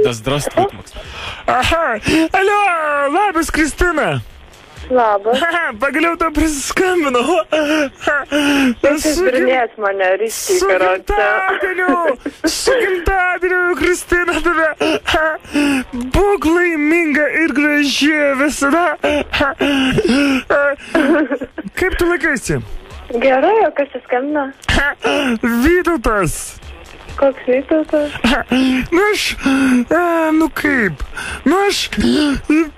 Да здравствует, Макс. Ага, алло, labas, Kristina. Labas. Pagaliau tau prisiskambinau. Susibirinės mane ryškiai karotą. Su gimtadieniu, Kristina, tave. Būk laiminga ir graži visada. Kaip tu laikaisi? Gerai, o kas įskambina? Vytautas. Koks Vytautas? Aš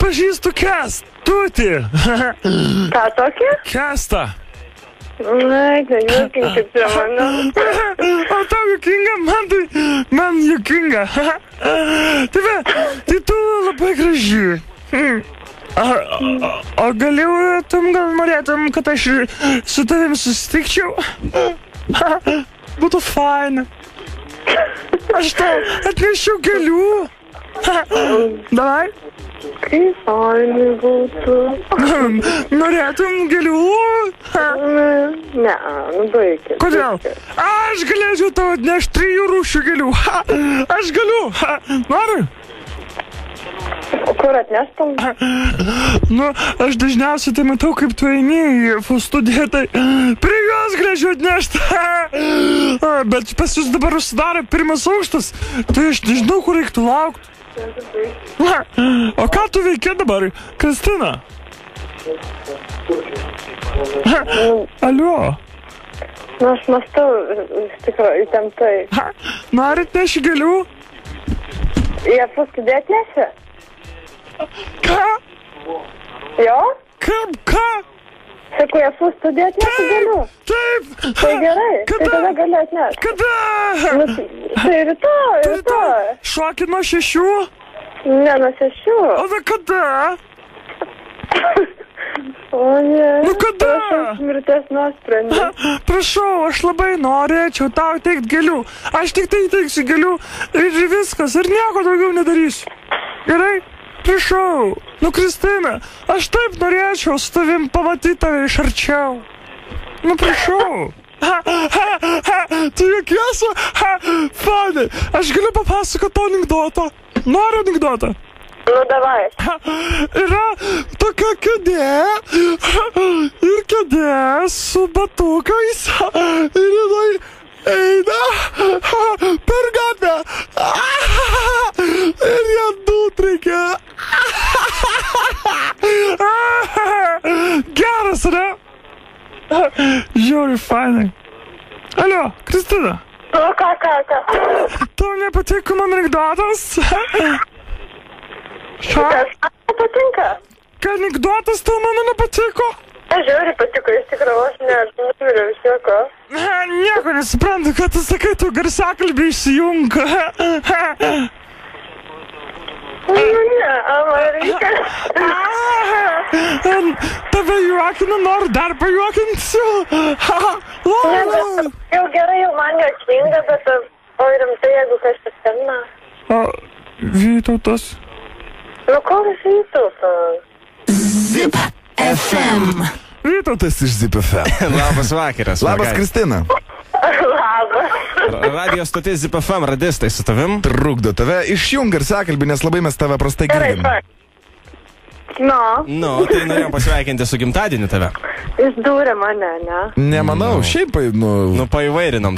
pažįstu Kęstutį. Ką tokį? Kęstą. Ai, tai juokinkit prie mane. O tau juokinga? Man juokinga. Tai tu labai graži. O gal norėtum, kad aš su tavim susitikčiau? Būtų faina. Aš tau atnešiau gėlių. Davai. Kaip fainai būtų. Norėtum gėlių? Ne, baikit. Kodėl? Aš galėčiau tau atnešti 3 rūšių gėlių. Aš galiu. Nori? O kur atneštum? Aš dažniausiai tai matau, kaip tu eini į studiją, tai prie jos galėčiau atnešti. Bet pas jūs dabar užsidarė 1 aukštas, tai aš nežinau, kur reiktų laukti. O ką tu veiki dabar, Kristina? Alio. Aš mąstau, iš tikrųjų, įtemptai. Nori atneši gėlių? Jie studiją atnešė? Ką? Jo? Ką? Sakau, jie studiją atnešė gėlių. Taip. Tai gerai, tai tada gali atnešti. Kada? Tai rytoj. Šokį nuo 6? Ne, nuo 6. O tai kada? O ne. Kada? Prašau, mirties nuosprendį. Prašau, aš labai norėčiau tau teikti gėlių. Aš tik tai teiksiu gėlių ir viskas, ir nieko daugiau nedarysiu. Gerai? Prašau. Kristina, aš taip norėčiau su tavim pamatyti tave iš arčiau. Prašau. Tu juokiesi? Fanai, aš galiu papasakoti tau anekdotą. Noriu anekdotą. Davai. Yra tokia kėdė ir kėdė su batukais ir jinai eina per gatvę ir jie nutreikia. Geras, ne? Žiauriai fainai. Alio, Kristina. Ką? Tau nepatiko man anekdotas? Kas patinka? Ką anekdotas tau mano nepatiko? Aš žiauriai patiko, iš tikrųjų, aš nenumiriau iš joko. Nieko nesuprantu, kad tu sakai, tu garsiakalbį išsijunk. Ne, Marika. Tave juokinu, noriu dar pajuokinsiu. Jau gerai, jau man juokinga, bet o rimtai, jeigu kažkas skambina. O Vytautas? Koks Vytautas? Zip FM. Vytautas iš Zip FM. Labas vakaras. Labas, Kristina. Labas. Radio stotis Zip FM, radistai su tavim. Trukdo tave, išjung garsiakalbį, nes labai mes tave prastai girdime. Gerai. Tai norėjom pasveikinti su gimtadieniu tave. Jis dūrė mane, ne? Nemanau, šiaip, paįvairinom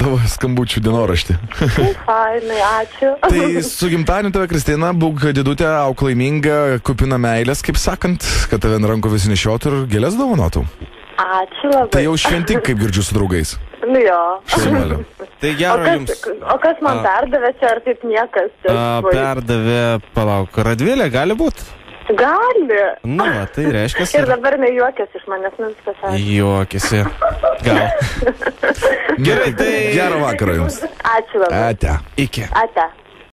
tavo skambučių dienoraštį. Fainai, ačiū. Tai su gimtadieniu tave, Kristina, būk didutė, auk laiminga, kupina meilės, kaip sakant, kad tave ant rankų visi nešiotų ir gėlės dovanotų. Ačiū labai. Tai jau šventik, kaip girdžiu su draugais. Jo. Šeimeliu. Tai gero jums. O kas man perdavė čia, ar taip niekas? Perdavė, palauk, Radvilė, gali būt? Gali. Tai reiškia. Ir dabar nejuokėsi iš manęs, viskas. Juokėsi. Gal. Gerai, tai. Gero vakaro jums. Ačiū labai. Ate. Iki. Ate.